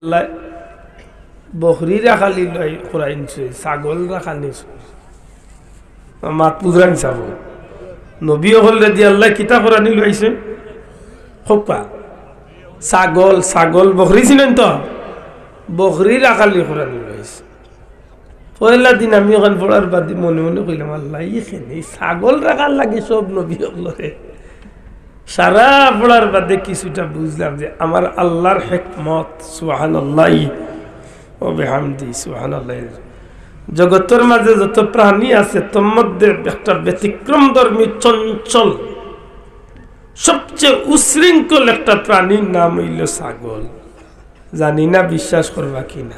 আল্লাহ বকরি রাখালি লই খুরাইনছে ছাগল রাখানি মাত পুজরান চাব নবী হলে দি আল্লাহ কিতা খুরানি লইছে খোপা ছাগল ছাগল বকরি ছিলেন তো বকরি রাখালি খুরানি লইছে পয়লা দিন আমি ওখান পড়ার বাদে মনে মনে কইলাম আল্লাহ এখানে ছাগল রাখার লাগে সব নবী হলরে সারা পড়ার বাদে কিছুটা বুঝলাম যে আমার আল্লাহর হিকমত সুবহানাল্লাহ ও বিহামদি সুবহানাল্লাহ। জগতের মাঝে যত প্রাণী আছে তোর মধ্যে একটা ব্যতিক্রমধর্মী চঞ্চল সবচেয়ে উশৃঙ্খল একটা প্রাণীর নাম হইল ছাগল। জানি না বিশ্বাস করবা কিনা,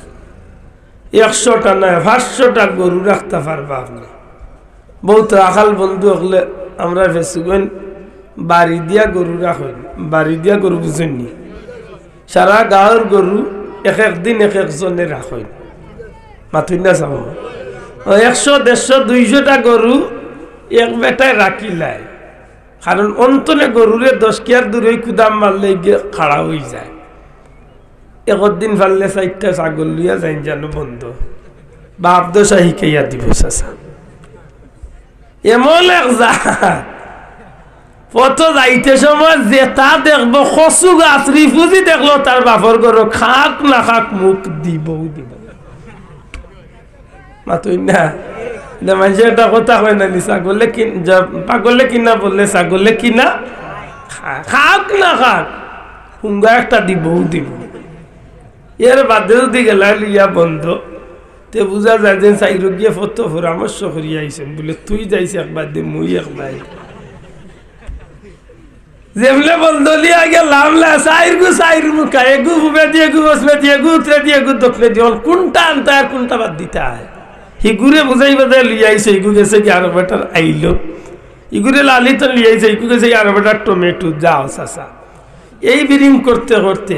100টা নয় 500টা গরু রাখতে পারবা আপনি। বহুত রাখাল বন্ধু হলে আমরা ফেসুগেন বাড়ি দিয়া গরু রাখেন, বাড়ি দিয়া গরু বুঝেননি, সারা গাঁৱৰ গরু এক একদিন এক একজনে রাখেন মাথুই না চাব 100 150 200টা গরু এক বেটায় রাখিলাই, কারণ অন্তনে গরুরে 10 কিয়ার দূরে কুদাম মারলে গিয়ে খাড়া হয়ে যায়। একদিন ফাললে 4টা ছাগল লইয়া যাই জানো বন্ধু বাপ দশা শিখাইয়া দিব চাচা এমন এক যা পথ যাইতে সময় যেটা দেখবো কচু গাছ রিফুজি দেখলো তার বাপর ঘর খাক না খাক মুখ দিব দিব মাতুই না মানুষের একটা কথা হয় না ছাগলে পাগলে কিনা বললে ছাগলে কিনা খাক না খাক হুঙ্গা একটা দিব দিব এর বাদে যদি গেলা লিয়া বন্ধ তে বুঝা যায় যে চাইর গিয়ে ফটো পরামর্শ করিয়া আইছেন বলে তুই যাইছে একবার দে মুই একবার যেমলে বন্ধ লিয়া গেলাম চাইর মুখা এগু ফুবে দিয়ে গু বসবে দিয়ে গু উতরে দিয়ে গু দক্ষিণে দিয়ে কোনটা আনতে আর কোনটা বাদ দিতে হয় হিগুরে বুঝাই বাজায় লিয়ে আইছে ইগু গেছে কি আরো বেটার আইলো ইগুরে লালিত লিয়ে আইছে ইগু গেছে আরো বেটার টমেটো যাও চাচা এই বিরিম করতে করতে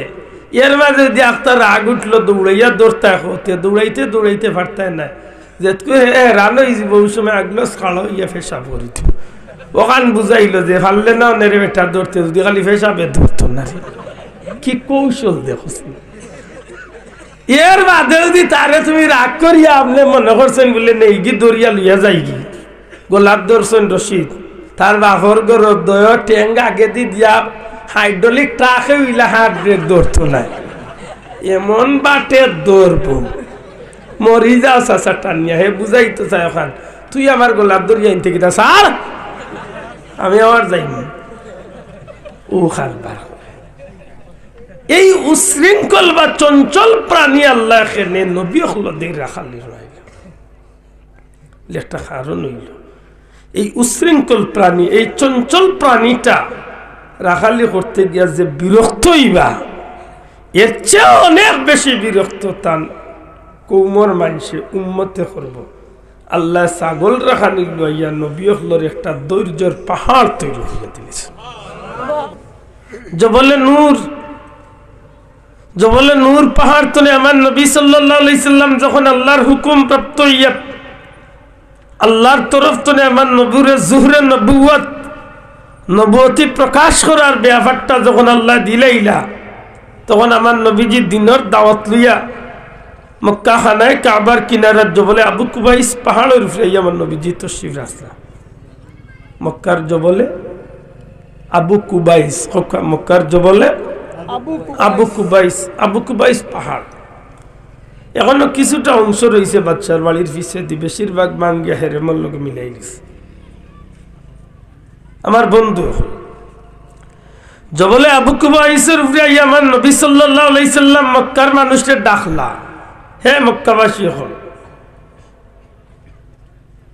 এর মাঝে যদি আপনার রাগ উঠলো দৌড়াইয়া দৌড়তে হতে দৌড়াইতে দৌড়াইতে পারতেন না যে রানো বহু সময় আগলো খাড়ো ইয়ে ফেসা পড়িত ওখান বুঝাইলো যে ফাললে না নেরে বেটা দৌড়তে যদি খালি ফেসাবে ধরতো না কি কৌশল দেখছ এর বাদে যদি তারে তুমি রাগ করিয়া আপনি মনে করছেন বলে নেই গি দৌড়িয়া লইয়া যাই গি গোলাপ দর্শন রশিদ তার বাপর গর দয় টেঙ্গ আগে দি দিয়া হাইড্রোলিক ট্রাকে উইলা হাত ব্রেক ধরতো নাই এমন বাটে দৌড়বো মরি যাও চাচা টানিয়া হে বুঝাইতো চাই ওখান তুই আমার গোলাপ দরিয়া আনতে কিনা স্যার আমি আবার যাইব ও খারবার এই উশৃঙ্খল বা চঞ্চল প্রাণী আল্লাহ খেনে নবী হল দিয়ে রাখালি রইল একটা কারণ হইল এই উশৃঙ্খল প্রাণী এই চঞ্চল প্রাণীটা রাখালি করতে গিয়া যে বিরক্ত হইবা এর চেয়ে অনেক বেশি বিরক্ত তান কৌমর মানুষে উম্মতে করব। আল্লাহ ছাগল রাখানি লইয়া নবী হলর একটা ধৈর্যের পাহাড় তৈরি হইয়া দিয়েছে। জবলে নূর পাহাড় তলে আমার নবী সাল্লাল্লাহু আলাইহি সাল্লাম যখন আল্লাহর হুকুম প্রাপ্ত হইয়া আল্লাহর তরফ তলে আমার নবীর জুহরে নবুয়তি প্রকাশ করার ব্যাপারটা যখন আল্লাহ দিলাইলা তখন আমার নবীজি দিনের দাওয়াত লইয়া মক্কা খানায় কাবার কিনারার জবলে আবু কুবাইস পাহাড়ের উপরে আমার নবীজি তশরিফ রাখলা। মক্কার জবলে আবু কুবাইস মক্কার জবলে আবু কুবাইস পাহাড় এখনো কিছুটা অংশ রয়েছে বাচ্চার বাড়ির পিছে দি বেশিরভাগ মাঙ্গিয়া হেরেমর লোক মিলাই গেছে। আমার বন্ধু জবলে আবু কুবাইসের উপরে আমার নবী সাল্লাল্লাহু আলাইহি সাল্লাম মক্কার মানুষের ডাকলা, হে মক্কাবাসী হল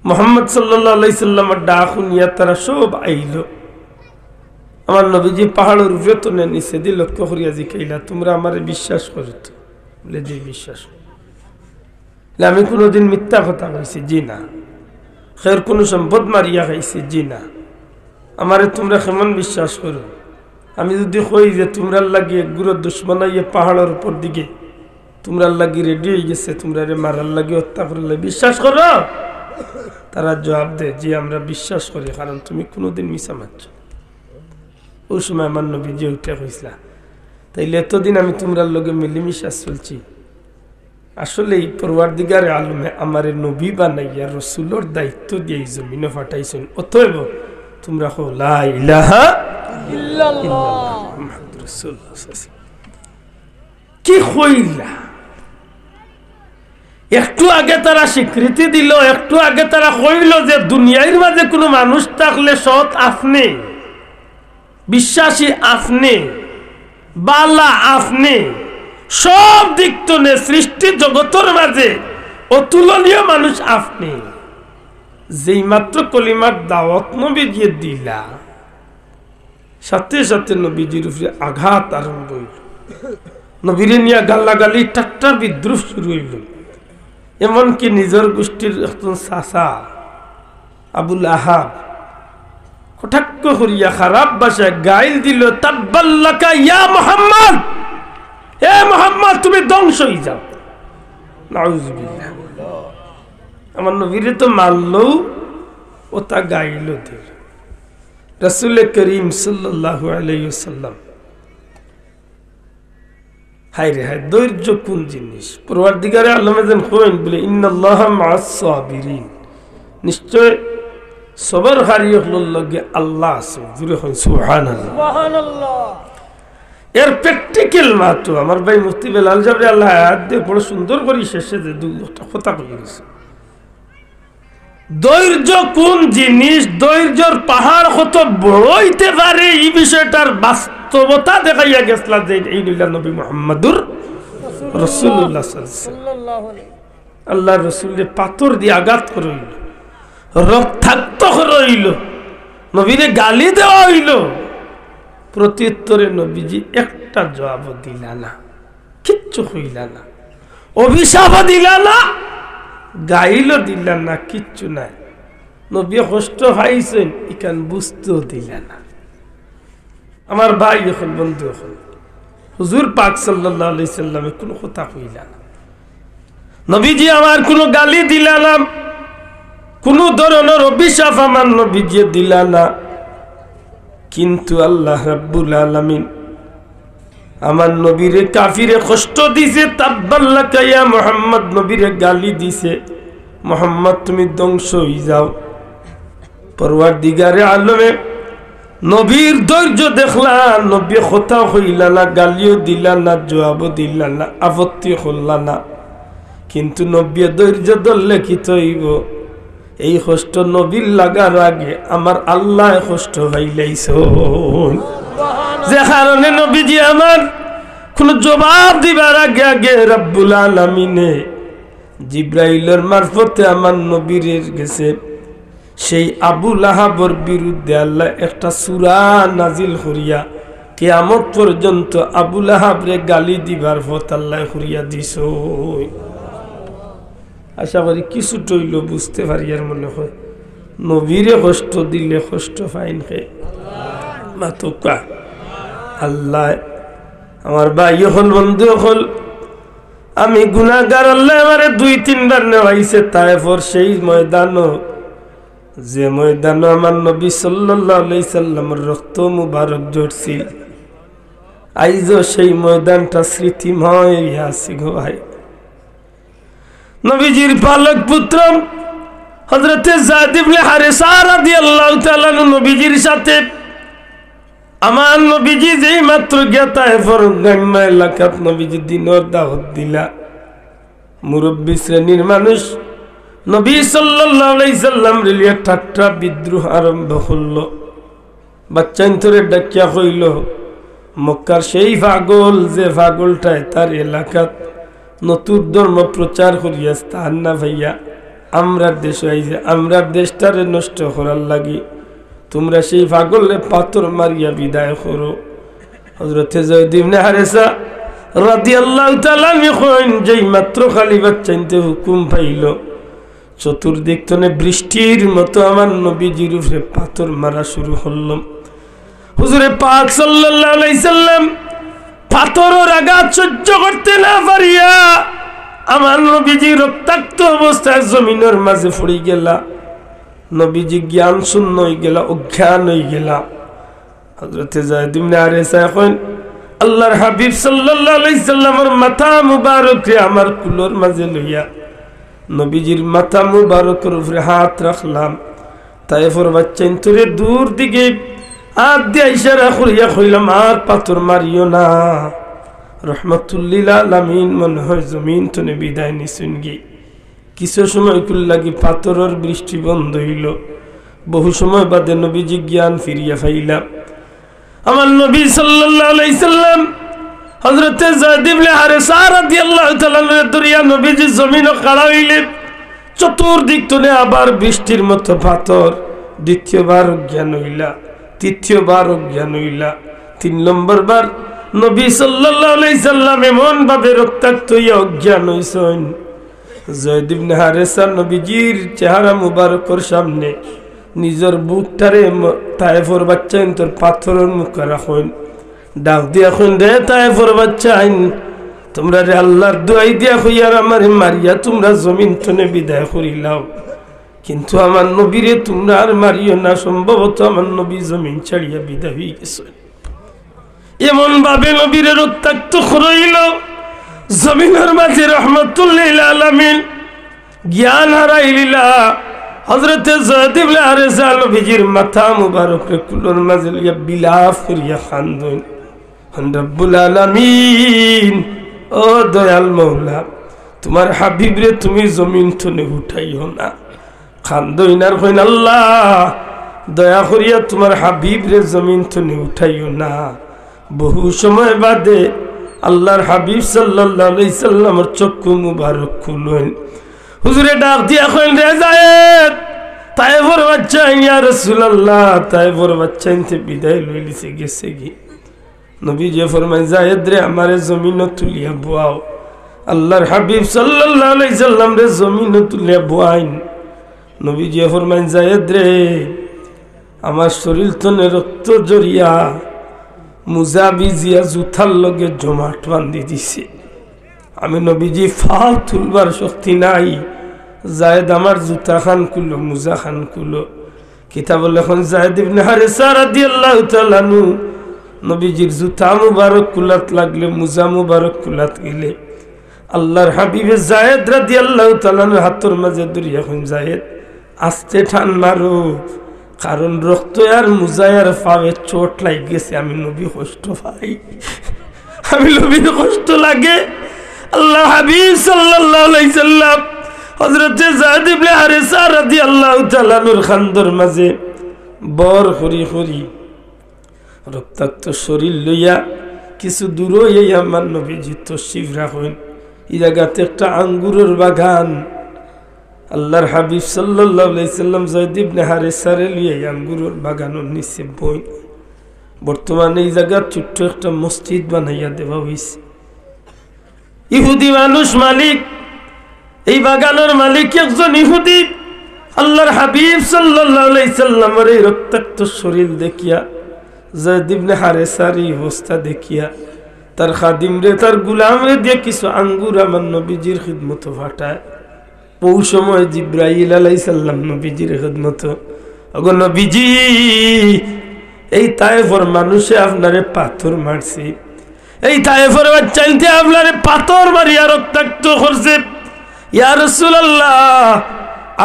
মুহাম্মদ সাল্লাল্লাহু আলাইহি সাল্লামের ডাক শুনিয়া তারা সব আইল। আমার নবীজি পাহাড়ের উপরে তো নিচে দিয়ে লক্ষ্য করিয়া জিকাইলা তোমরা আমার বিশ্বাস করত বলে যে বিশ্বাস আমি কোনোদিন মিথ্যা কথা কইছি জি না, খের কোনো সম্পদ মারিয়া খাইছি জি না, আমারে তোমরা কেমন বিশ্বাস করো? আমি যদি কই যে তোমরা লাগি একগুলো দুশ্মন ইয়ে পাহাড়ের উপর দিকে তোমরা লাগি রেডি হয়ে গেছে তোমরা রে মারার লাগে হত্যা করলে বিশ্বাস করো? তারা জবাব দেয় যে আমরা বিশ্বাস করি, কারণ তুমি কোনোদিন মিছা মারছ। ওই সময় আমার নবী যে উঠে কইসলা তাইলে এতদিন আমি তোমরা লগে মিলিমিশা চলছি আসলে এই পরওয়ারদিগারে আলমে আমার নবী বানাইয়া রসুলোর দায়িত্ব দিয়ে এই জমিনে পাঠাইছেন অতএব তোমরা হো লা ইলাহা ইল্লাল্লাহ মুহাম্মাদুর রাসূলুল্লাহ কি হইলা একটু আগে তারা স্বীকৃতি দিল একটু আগে তারা কইল যে দুনিয়ার মাঝে কোনো মানুষ থাকলে সৎ আপনি বিশ্বাসী আপনি বালা আপনি সব দিক থেকে সৃষ্টি জগতের মাঝে অতুলনীয় মানুষ আপনি যেই মাত্র কলিমার দাওয়াত নবীজি দিলা সাথে সাথে নবীজির উপরে আঘাত আরম্ভ হইল নবীরে নিয়ে গাল্লাগালি ঠাট্টা বিদ্রুপ শুরু হইল এমনকি নিজের গোষ্ঠীর একজন চাচা আবুল আহাব কটাক্ষ করিয়া খারাপ ভাষায় গাইল দিল তাব্বাল্লাকা ইয়া মুহাম্মদ এ মুহাম্মদ তুমি ধ্বংস হয়ে যাও নাউজুবিল্লাহ আমার নবীরে তো মারলো ও তা গাইল দিল রাসূল করিম সাল্লাল্লাহু আলাইহি ওয়াসাল্লাম হায় রে হায় ধৈর্য কোন জিনিস পরওয়ারদিগারে আলম যেন কইন বলে ইন্নাল্লাহা মা'আস সাবিরিন নিশ্চয় সবরকারী হলোর লগে আল্লাহ আছে জুরে হন সুবহানাল্লাহ সুবহানাল্লাহ এর প্র্যাকটিক্যাল মাত্র আমার ভাই মুফতি বেলাল জাবরি আল্লাহ আয়াত দিয়ে বড় সুন্দর করে শেষে যে দুটো কথা কই গেছে ধৈর্য কোন জিনিস ধৈর্যর পাহাড় কত বড় হইতে পারে এই বিষয়টার বাস্তবতা দেখাইয়া গেছলা যে এই নিলা নবী মুহাম্মদুর রাসূলুল্লাহ সাল্লাল্লাহু আলাইহি আল্লাহর রাসূলের পাথর দিয়ে আঘাত করইল রক্তাক্ত করইল নবীরে গালি দেওয়া হইল প্রত্যুত্তরে নবীজি একটা জবাব দিলা না কিচ্ছু হইলা না অভিশাপ দিলা না গাইলও দিলা না কিচ্ছু নাই নবী কষ্ট পাইছেন ইকান বুঝতেও দিলা না আমার ভাই এখন বন্ধু এখন হুজুর পাক সাল্লাল্লাহু আলাইহি সাল্লামে কোনো কথা কইলা না নবীজি আমার কোনো গালি দিলা না কোনো ধরনের অভিশাপ আমার নবীজি দিলা না কিন্তু আল্লাহ রাব্বুল আলামিন আমার নবীরে কাফিরে কষ্ট দিছে তাব্বাল্লাকা ইয়া মুহাম্মদ নবীরে গালি দিছে মুহাম্মদ তুমি ধ্বংস হয়ে যাও পরওয়ারদিগারে আলমে নবীর ধৈর্য দেখলা নবী কথা হইলা না গালিও দিলা না জবাবও দিলা না আপত্তি করলা না কিন্তু নবী ধৈর্য ধরলে কি হইব এই কষ্ট নবীর লাগার আগে আমার আল্লাহ কষ্ট পাইলাইছো যে কারণে নবীজি আমার কোন জবাব দিবার আগে আগে রব্বুল আলামিনে জিব্রাইলের মারফতে আমার নবীর গেছে সেই আবু লাহাবের বিরুদ্ধে আল্লাহ একটা সূরা নাজিল করিয়া কিয়ামত পর্যন্ত আবু লাহাবরে গালি দিবার পথ আল্লাহ করিয়া দিছো আশা করি কিছু টইল বুঝতে পারি আর মনে হয় নবীরে কষ্ট দিলে কষ্ট পাইন কে মাতুকা আল্লাহ আমার ভাই হল বন্ধু হল আমি গুনাহগার আল্লাহ আমারে 2-3 বার নেওয়াইছে তায়েফের সেই ময়দান যে ময়দান আমার নবী সাল্লাল্লাহু আলাইহি সাল্লামের রক্ত মুবারক ঝরছিল আইজো সেই ময়দানটা স্মৃতিময় আছে গো ভাই নবীজির পালক পুত্র হযরত যায়েদ ইবনে হারিসা রাদিয়াল্লাহু তাআলা নবীজির সাথে আমার নবীজি যেই মাত্র গেতায় ফরগাম্মা এলাকাত নবীজি দিনের দাওয়াত দিলা মুরব্বী শ্রেণীর মানুষ নবী সাল্লাল্লাহু আলাইহি সাল্লাম রিলিয়া ঠাট্টা বিদ্রোহ আরম্ভ হলো বাচ্চান্তরে ডাকিয়া কইল মক্কার সেই পাগল যে পাগলটায় তার এলাকাত নতুন ধর্ম প্রচার করিয়া স্থান না ভাইয়া আমরা দেশ আইছে আমরা দেশটারে নষ্ট করার লাগি তোমরা সেই পাগলে পাথর মারিয়া বিদায় করো হযরত যায়েদ ইবনে হারিসা রাদিয়াল্লাহু তাআলা কইন যেই মাত্র খালি বাচ্চাইতে হুকুম পাইল চতুর্দিক থেকে বৃষ্টির মতো আমার নবীজির উপরে পাথর মারা শুরু হলো হুজুরে পাক সাল্লাল্লাহু আলাইহি সাল্লাম পাথরের আঘাত সহ্য করতে না পারিয়া আমার নবীজি রক্তাক্ত অবস্থায় জমিনের মাঝে পড়ে গেলা নবীজি জ্ঞান শূন্য হয়ে গেলা অজ্ঞান হয়ে গেলা হযরত যায়েদ ইবনে হারিসা কইন আল্লাহর হাবিব সাল্লাল্লাহু আলাইহি সাল্লামের মাথা মুবারকে আমার কুলোর মাঝে লইয়া নবীজির মাথা মুবারকের উপরে হাত রাখলাম। তায়েফের বাচ্চা ইন্তরে দূর দিকে হাত দিয়ে ইশারা করিয়া কইলাম, আর পাথর মারিও না, রহমাতুল্লিল আলামিন মনে হয় জমিন তনে বিদায় নিছুন গি। কিছু সময় কুল লাগি পাথরের বৃষ্টি বন্ধ হইল। বহু সময় বাদে নবীজি জ্ঞান ফিরিয়া পাইলাম। আমার নবী সাল্লাল্লাহু আলাইহি সাল্লাম হযরতে যায়েদ ইবনে হারেসা রাদিয়াল্লাহু তাআলা দরিয়া নবীজি জমিনে খাড়া হইলেন। চতুর্দিক তনে আবার বৃষ্টির মতো পাথর। দ্বিতীয়বার জ্ঞান হইলা, তৃতীয়বার জ্ঞান হইলা, 3 নম্বর বার নবী সাল্লাল্লাহু আলাইহি সাল্লাম এমন ভাবে রক্তাক্ত হইয়া অজ্ঞান হইছেন। যায়েদ ইবনে হারেসা নবীজির চেহারা মুবারকের সামনে নিজের বুকটারে তায়েফের বাচ্চা তোর পাথরের মুখে রাখুন, ডাক দিয়া খুন রে তায়েফের বাচ্চা আইন, তোমরা রে আল্লাহর দোয়াই দিয়া হইয়ার আমার মারিয়া তোমরা জমিন তনে বিদায় করিলাও, কিন্তু আমার নবীরে তোমরা আর মারিও না, সম্ভবত আমার নবী জমিন ছাড়িয়া বিদায় হয়ে গেছে। এমন ভাবে নবীরে রক্তাক্ত করাইল জমিনের মাঝে রহমাতুল্লিল আলামিন জ্ঞান হারাইলিলা। হযরতে যায়েদ ইবনে হারেসা নবীজির মাথা মুবারকে কুলোর মাঝে লইয়া বিলাপ করিয়া খান্দন, রব্বুল আলামিন ও দয়াল মওলা, তোমার হাবিবরে তুমি জমিন তনে উঠাইও না। খান্দইনার কইন, আল্লাহ দয়া করিয়া তোমার হাবিবরে জমিন তনে উঠাইও না। বহু সময় বাদে আল্লাহর হাবিব সাল্লাল্লাহু আলাইহি সাল্লামের চক্ষু মুবারক খুললেন। হুজুরে ডাক দিয়া কইন, রে যায়েদ, তায়েফের বাচ্চা ইয়া রাসূলুল্লাহ, তায়েফের বাচ্চা ইনতে বিদায় লইলিছে গেছে কি। নবীজি ফরমায়, যায়েদ রে আমারে জমিনে তুলিয়া বুয়াও। আল্লাহর হাবিব সাল্লাল্লাহু আলাইহি সাল্লাম রে জমিনে তুলিয়া বুয়াইন। নবীজি ফরমায়, যায়েদ রে আমার শরীর তনে রক্ত জড়িয়া মুজাবিজিয়া জুথার লগে জমাট বান্ধি দিছে, আমি নবীজি ফাও তুলবার শক্তি নাই। যায়েদ আমার জুতা খান খুলো, মুজা খান খুলো। কিতাব লেখন যায়েদ ইবনে হারেসা রাদিয়াল্লাহু তাআলা আনহু নবীজির জুতা মুবারক কুলাত লাগলে, মুজা মুবারক কুলাত গেলে আল্লাহর হাবিবে যায়েদ রাদিয়াল্লাহু তাআলা আনহু হাতের মাঝে ধরিয়া কইন, যায়েদ আস্তে ঠান মারো, কারণ রক্ত আর মুজায় আর পায়ে চোট লাগে গেছে, আমি নবী কষ্ট পাই, আমি নবীর কষ্ট লাগে। আল্লাহ হাবিব সাল্লাল্লাহু আলাইহি সাল্লাম হযরতে যায়েদ ইবনে হারেসা রাদিয়াল্লাহু তাআলা আনহুর খান্দর মাঝে বর হরি হরি রক্তাক্ত শরীর লইয়া কিছু দূর হইয়া আমার নবীজি তশরিফ রাখেন। এই জায়গাতে একটা আঙ্গুরের বাগান। আল্লাহর হাবিব সাল্লাল্লাহু আলাইহি সাল্লাম যায়েদ ইবনে হারেসারে লইয়া আঙ্গুরের বাগানের নিচে বই। বর্তমানে এই জায়গা ছোট্ট একটা মসজিদ বানাইয়া দেওয়া হয়েছে। ইহুদি মানুষ মালিক, এই বাগানের মালিক একজন ইহুদি। আল্লাহর হাবিব সাল্লাল্লাহু আলাইহি সাল্লামের এই রক্তাক্ত শরীর দেখিয়া, যায়েদ ইবনে হারেসার এই অবস্থা দেখিয়া তার খাদিমরে, তার গুলামরে দিয়ে কিছু আঙ্গুর আমার নবীজির খিদমত ফাটায়। ওই সময় জিব্রাইল আলাইহিস সালাম নবীজির খিদমত, ওগো নবীজি এই তায়েফের মানুষে আপনারে পাথর মারছে, এই তায়েফের বাচ্চাইতে আপনারে পাথর মারিয়া রক্তাক্ত করছে। ইয়া রাসূলুল্লাহ,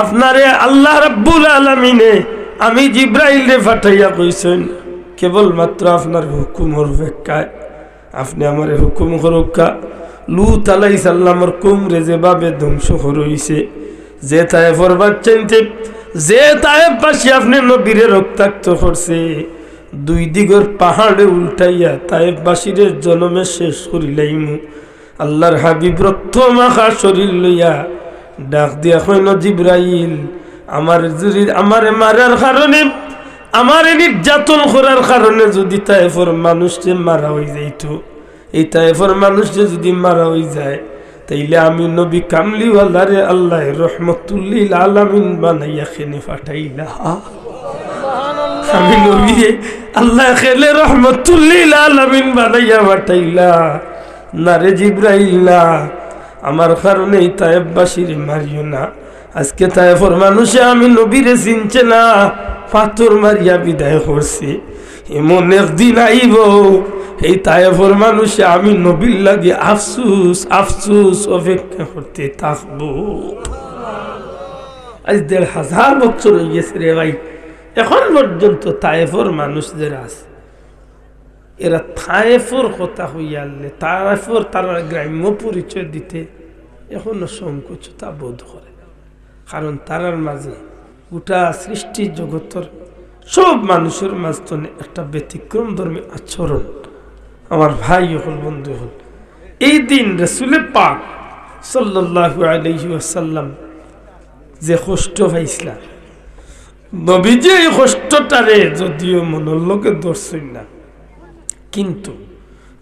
আপনারে আল্লাহ রাব্বুল আলামিনে আমি জিব্রাইল রে পাঠাইয়া কইছেন কেবলমাত্র আপনার হুকুমের অপেক্ষায়, আপনি আমার হুকুম করুকা। লূত আলাইহিস সালামের কুমরে যেভাবে ধ্বংস হইছে, যে তায়েফের বাচ্চাইতে যে তায়েফবাসী আপনি নবীরে রক্তাক্ত করছে, দুই দিগর পাহাড়ে উল্টাইয়া তায়েফবাসীর জন্মে শেষ করিলাইমু। আল্লাহর হাবিব রক্ত মাখা শরীর লইয়া ডাক দিয়া কইল, জিব্রাইল আমারে মারার কারণে, আমার নির্যাতন করার কারণে যদি তায়েফের মানুষকে মারা হয়ে যাইত, এই তায়েফের মানুষকে যদি মারা হয়ে যায়, তাইলে আমি নবী কামলিওয়ালারে আল্লাহ রহমতুল্লিল আলামিন বানাইয়া খেনে পাঠাইলা। আমি নবী আল্লাহ খেলে রহমতুল্লিল আলামিন বানাইয়া পাঠাইলা না রে জিব্রাইল না, আমার কারণে এই তায়েফবাসীর মারিও না। আজকে তায়েফের মানুষে আমি নবীরে চিনছে না, পাথর মারিয়া বিদায় করছে। এমন একদিন আইব এই তায়েফের মানুষে আমি নবীর লাগে আফসুস আফসুস অপেক্ষা করতে থাকবো। আজ ১,৫০০ বছর হয়ে গেছে রে ভাই, এখন পর্যন্ত তায়েফের মানুষ যারা আছে এরা তায়েফের কথা হইয়ালে তায়েফের তারা গ্রাম্য পরিচয় দিতে এখনো সংকোচতা বোধ করে। কারণ তারার মাঝে গোটা সৃষ্টি জগতের সব মানুষের মাঝখানে একটা ব্যতিক্রম ধর্মী আচরণ। আমার ভাই হল, বন্ধু হল, এই দিন রাসূলে পাক সাল্লাল্লাহু আলাইহি ওয়াসাল্লাম যে কষ্ট পাইছিল, নবীজি এই কষ্টটারে যদিও মনের লোকে ধরছেন না, কিন্তু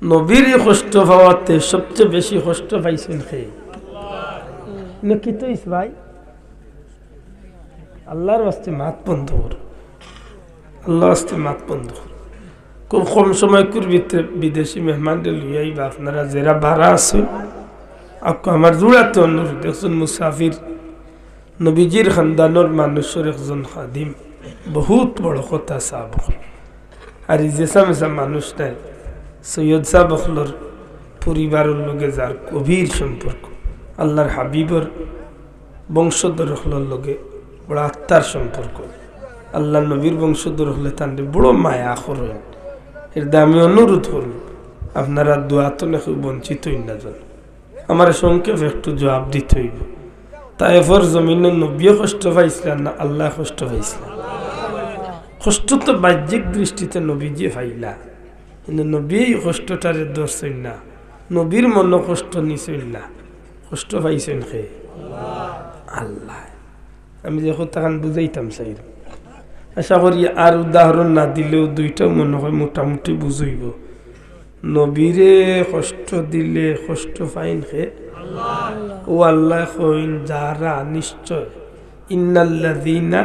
নবীর এই কষ্ট পাওয়াতে সবচেয়ে বেশি কষ্ট পাইছেন খেয়ে নাকি তো ভাই। আল্লাহর বাস্তে মাত বন্ধ করো, আল্লাহর বাস্তে মাত বন্ধ করো। খুব কম সময় ভিতরে বিদেশি মেহমানদের লইয়া আইবা আপনারা যারা ভাড়া আছেন। আমার জোড়াতে অনুরোধ, একজন মুসাফির নবীজির খানদানোর মানুষের একজন খাদিম, বহুত বড় কথা সাহাব। আর এই যে সামেসা মানুষ নাই সৈয়দ সাহেব অখলর পরিবারের লগে যার গভীর সম্পর্ক, আল্লাহর হাবিবর বংশধর অখলর লগে বড় আত্মার সম্পর্ক, আল্লাহ নবীর বংশধর হলে তার বড় মায়া করেন। এর দামি অনুরোধ করুন আপনারা দোয়া তো নাকি বঞ্চিত হই না যেন। আমার সংক্ষেপ একটু জবাব দিতে হইব। তায়েফের জমিনে নবী কষ্ট পাইছিলেন না আল্লাহ কষ্ট পাইছিলেন? কষ্ট তো বাহ্যিক দৃষ্টিতে নবীজি পাইলা, কিন্তু নবী এই কষ্টটারে ধরছেন না, নবীর মন কষ্ট নিছেন না, কষ্ট পাইছেন খে আল্লাহ। আমি যে কথাখান বুঝাইতাম চাই, আশা করি আর উদাহরণ না দিলেও দুইটা মনে হয় মোটামুটি বুঝইব। নবীরে কষ্ট দিলে কষ্ট পাইন খে ও আল্লাহ কইন যারা নিশ্চয় ইন্নাল্লাযীনা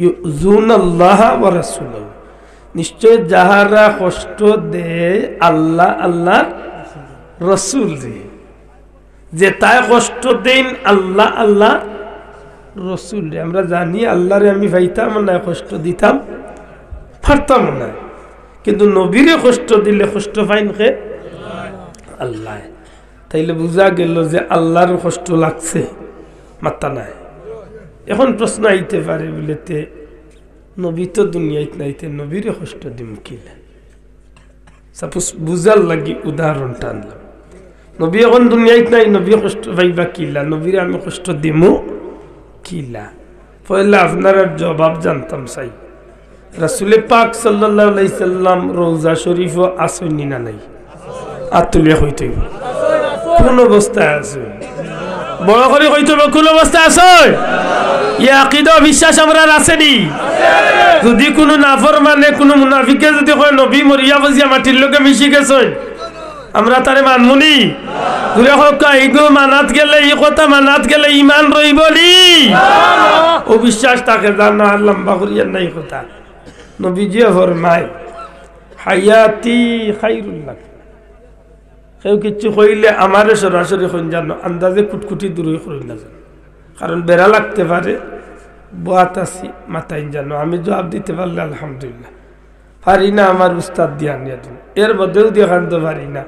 ইউযুনাল্লাহা ওয়া রাসূলাহু, নিশ্চয় যাহারা কষ্ট দেয় আল্লাহ আল্লাহর রাসূল রে, যে তাই কষ্ট দেন আল্লাহ আল্লাহ রসুল রে। আমরা জানি আল্লাহরে আমি পাইতাম না, কষ্ট দিতাম পারতাম না, কিন্তু নবীরে কষ্ট দিলে কষ্ট পাইন কে আল্লাহ। তাইলে বুঝা গেল যে আল্লাহর কষ্ট লাগছে মাত্তা নাই। এখন প্রশ্ন আইতে পারে বলেতে নবী তো দুনিয়াতে নাইতে নবীরে কষ্ট দিম কিলা? সাপোজ বুঝার লাগি উদাহরণটা আনলাম। নবী এখন দুনিয়াতে নাই, নবী কষ্ট পাইবা কিলা? নবীরে আমি কষ্ট দিমু কিলা? পয়লা আপনারা জবাব জানতাম চাই। রাসূলে পাক সাল্লাল্লাহু আলাইহি সাল্লাম রওজা শরীফ আসেননি না নাই? আতুলিয়া হইতে কোন অবস্থায় আছে? বড় করে হইতে কোন অবস্থায় আছে? ইয়া আকীদা বিশ্বাস আমরা আসেনি? যদি কোনো নাফরমানে কোনো মুনাফিকে যদি কয় নবী মরিয়া বজিয়া মাটির লোকে মিশি গেছেন, আমরা তারে মানমুনি? ঘুরে হোক এইগো মানাত গেলে এই কথা মানাত গেলে ইমান রইবনি? ও বিশ্বাস তাকে জানা আর লম্বা করিয়া নাই কথা। নবীজি ফরমায় হায়াতি খাইরুল লাক। কেউ কিছু কইলে আমারে সরাসরি কইন জানো, আন্দাজে কুটকুটি দূরই করিন না জানো, কারণ বেড়া লাগতে পারে। বাত আছি মাথায় জানো, আমি জবাব দিতে পারলে আলহামদুলিল্লাহ, পারি না আমার উস্তাদ দিয়া নিয়ে দিন, এর মধ্যেও দিয়ে খানতে পারি না।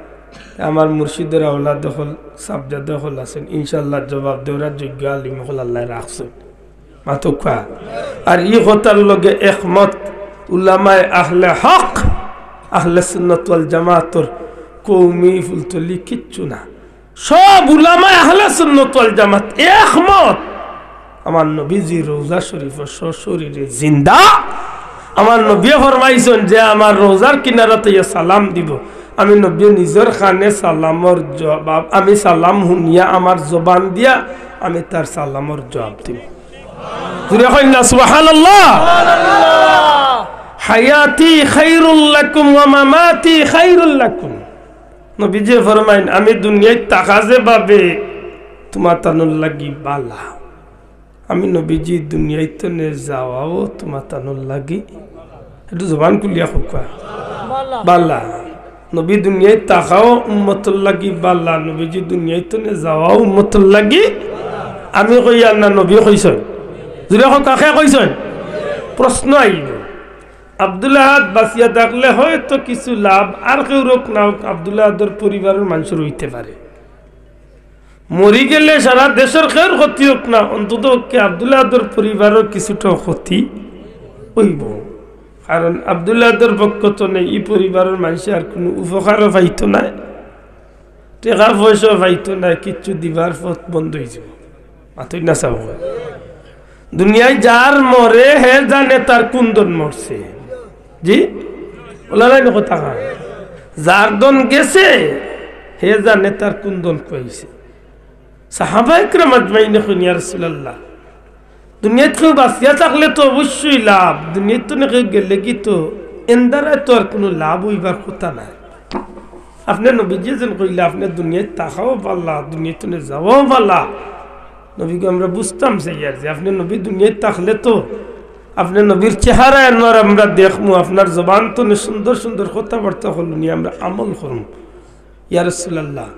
আমার মুর্শিদের আওলাদ দখল সাবজা দখল আছেন, ইনশাল্লাহ জবাব দেওয়ার যোগ্য আলিম হল আল্লাহ রাখছেন মাতুকা। আর ই কথার লগে একমত উলামায়ে আহলে হক, আহলে সুন্নাত ওয়াল জামাতের কৌমি ফুলতলি কিচ্ছু না। সব উলামায়ে আহলে সুন্নাত ওয়াল জামাত একমত আমার নবীজি রওজা শরীফ সশরীরে জিন্দা। আমার নবী ফরমাইছেন যে আমার রোজার কিনারাতে সালাম দিব, আমি নবী নিজের খানে সালামর জবাব, আমি সালাম শুনিয়া আমার জবান দিয়া আমি তার সালামর জবাব দিব। সুবহানাল্লাহ। হায়াতি খায়রুল লাকুম ওয়া মামাতি খায়রুল লাকুম। নবীজি ফরমাইন আমি দুনিয়ায় টাকা যে পাবে তোমার তানুর লাগি বালা, আমি নবীজি দুনিয়াতে নে যাওয়াও তোমার তানুর লাগি, একটু জবান খুলিয়া খুকা বালা। নবী দুনিয়ায় তাকাও উম্মতুল লাগি বালা, নবীজি দুনিয়াতে নে যাওয়াও উম্মতুল লাগি। আমি কইয়া না নবী কইছেন? যদি কাকে কইছেন? প্রশ্ন আইব আব্দুল্লাহ বাঁচিয়া থাকলে হয়তো কিছু লাভ, আর কেউ রোগ না হোক আব্দুল্লাহর পরিবারের মানুষের হইতে পারে। মরি গেলে সারা দেশের কেউ ক্ষতি হোক না, অন্তত আব্দুল্লাহর পরিবারের কিছুটা ক্ষতি হইব। কারণ আব্দুল্লাহর পক্ষ তো নেই, এই পরিবারের মানুষ আর কোনো উপকারও পাইত না, টাকা পয়সাও পাইত না, কিচ্ছু দিবার পথ বন্ধ হয়ে যাব। মাথুই না চাব দুনিয়ায় যার মরে হে জানে তার কুন্দন মরছে। জি বলা নাই কথা, যার দন গেছে হে জানে তার কুন্দন কইছে। সাহাবা ইকরাম আজমাইন কইন ইয়া রাসূলুল্লাহ, দুনিয়াত কেউ বাঁচিয়া থাকলে তো অবশ্যই লাভ, দুনিয়াত তো নাকি গেলে কি তো এন্দারায় তো আর কোনো লাভ হইবার কথা নাই। আপনি নবীজি যেন কইলে আপনি দুনিয়ায় থাকাও পাল্লা, দুনিয়াত যাওয়াও পাল্লা। নবীকে আমরা বুঝতাম সেই আর যে আপনি নবী দুনিয়ায় থাকলে তো আপনি নবীর চেহারা আর আমরা দেখমু, আপনার জবান তো সুন্দর সুন্দর কথাবার্তা হলো নিয়ে আমরা আমল করম। ইয়া রাসূলুল্লাহ,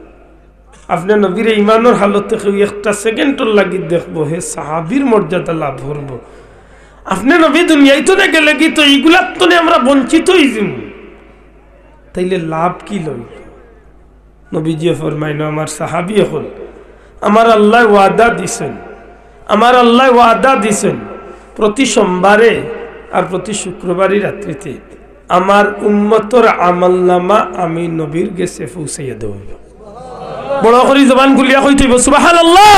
আপনি নবীর ইমানের হালতে কেউ একটা সেকেন্ডর লাগি দেখবো, হে সাহাবীর মর্যাদা লাভ করব। আপনি নবী দুনিয়ায় তো না গেলে কি তো এইগুলার তো আমরা বঞ্চিত হয়ে যাব, তাইলে লাভ কি লইল? নবীজি ফরমাইল, আমার সাহাবী হল, আমার আল্লাহ ওয়াদা দিছেন, আমার আল্লাহ ওয়াদা দিছেন প্রতি সোমবারে আর প্রতি শুক্রবারই রাত্রিতে আমার উম্মতর আমলনামা আমি নবীর গেছে পৌঁছাইয়া দেব। বড় করে জবান গুলিয়া কইতে হইব সুবহানাল্লাহ।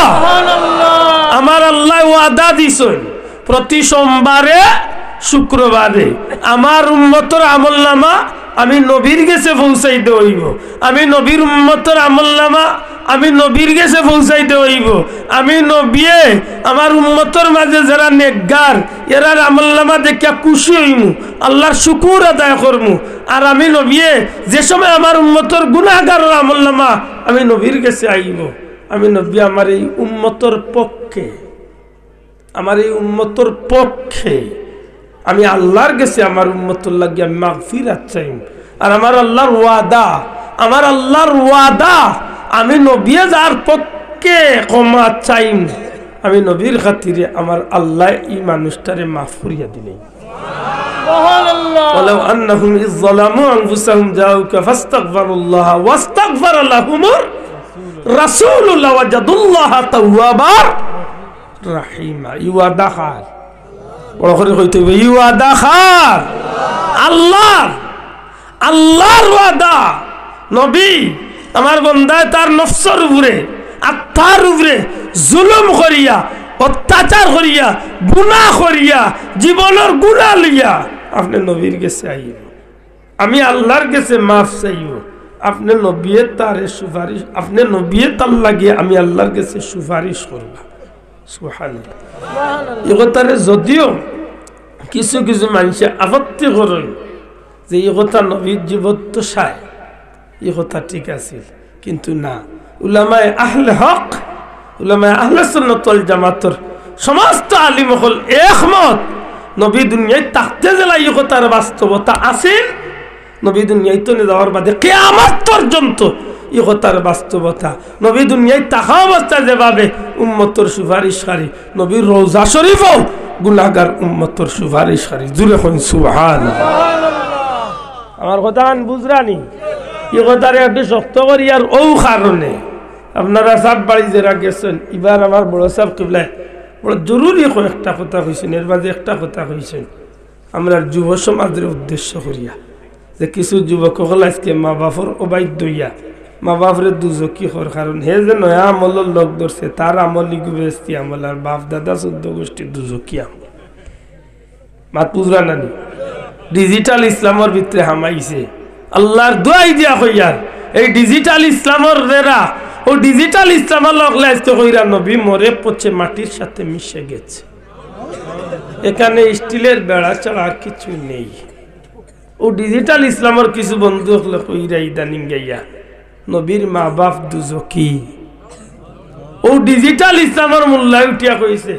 আমার আল্লাহ ওয়াদা দিছেন প্রতি সোমবারে শুক্রবারে আমার উম্মতর আমলনামা আমি নবীর গেছে পৌঁছাইতে হইব। আমি নবীর উম্মতর আমলনামা আমি নবীর গেছে পৌঁছাইতে হইব। আমি নবিয়ে আমার উম্মতর মাঝে যারা নেকগার এরার আমলনামা দেখিয়া খুশি হইমু, আল্লাহর শুকুর আদায় করমু। আর আমি নবিয়ে যে সময় আমার উম্মতর গুনাহগারের আমলনামা আমি নবীর গেছে আইব, আমি নবী আমার এই উম্মতর পক্ষে, আমার এই উম্মতর পক্ষে আমি আল্লাহর গেছে আমার উম্মতর লাগিয়া মাগফিরাত চাইম। আর আমার আল্লাহর ওয়াদা, আমার আল্লাহর ওয়াদা আমি নবী যার পক্ষে ক্ষমা চাইম, আমি নবীর খাতিরে আমার আল্লাহ এই মানুষটারে মাফ করিয়া দিলেন। ওয়ালাউ আন্নাহুম ইয যালামু আনফুসাহুম জাউকা ফাস্তাগফিরুল্লাহ ওয়াস্তাগফার লাহুমুর রাসূলুল্লাহ ওয়াজাদুল্লাহা তাওয়াবার রাহিমা। ওয়াদা খার বড় করে কইতে হবে, ওয়াদা খার আল্লাহর, আল্লাহর ওয়াদা। নবী আমার বন্দায় তার নফসের উপরে আত্মার উপরে জুলুম করিয়া অত্যাচার করিয়া গুনাহ করিয়া জীবনের গুনাহ লইয়া আপনি নবীর কাছে আইব, আমি আল্লাহর কাছে মাফ চাইব। আপনি নবী তার সুপারিশ, আপনি নবী তার লাগিয়ে আমি আল্লাহর কাছে সুপারিশ করবা। সুবহানাল্লাহ। এই কথারে যদিও কিছু কিছু মানুষে আপত্তি করেন যে এই কথা নবীর জীবত তো চায়, এই কথা ঠিক আছে, কিন্তু না, উলামায়ে আহলে হক, উলামায়ে আহলে সুন্নাত ওয়াল জামাতের সমস্ত আলিম হল একমত নবী দুনিয়ায় থাকতে জেলা এই কথার বাস্তবতা আছে। নবী দুনিয়ায় তো যাওয়ার বাদে কিয়ামত পর্যন্ত এই কথার বাস্তবতা। নবী দুনিয়ায় থাকা অবস্থায় যেভাবে উম্মতর সুপারিশকারী, নবীর রওজা শরীফও গুনাহগার উম্মতর সুপারিশকারী। জুরে হন সুবহানাল্লাহ। আমার কথা বুঝরানি, এই কথারে একটু শক্ত করি। আর ও কারণে আপনারা সব বাড়ি যারা গেছেন, এবার আমার বড় সাহেব কিবলায় বড় জরুরি একটা কথা কইছেন, এর মাঝে একটা কথা কইছেন আমরা যুব সমাজের উদ্দেশ্য করিয়া, যে কিছু যুবক হল আজকে মা বাপর অবাধ্য হইয়া মা বাপরে দুজকি হর, কারণ হে যে নয়া আমলের লোক ধরছে তার আমল লিগুবেস্তি আমল, আর বাপ দাদা 14 গোষ্ঠী দুজকি আমল। মাত বুঝরা নানি ডিজিটাল ইসলামের ভিতরে হামাইছে। আল্লাহর দোয়াই দিয়া হইয়ার এই ডিজিটাল ইসলামের রেরা ও ডিজিটাল ইসলামের লগলে আজকে কইরা নবী মরে পচে মাটির সাথে মিশে গেছে। এখানে স্টিলের বেড়া ছাড়া আর কিছু নেই। ও ডিজিটাল ইসলামের কিছু বন্ধু হলে কইরা ইদানিং গাইয়া নবীর মা বাপ দুজকি। ও ডিজিটাল ইসলামের মূল্যায় উঠিয়া কইছে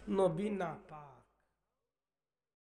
নবী না।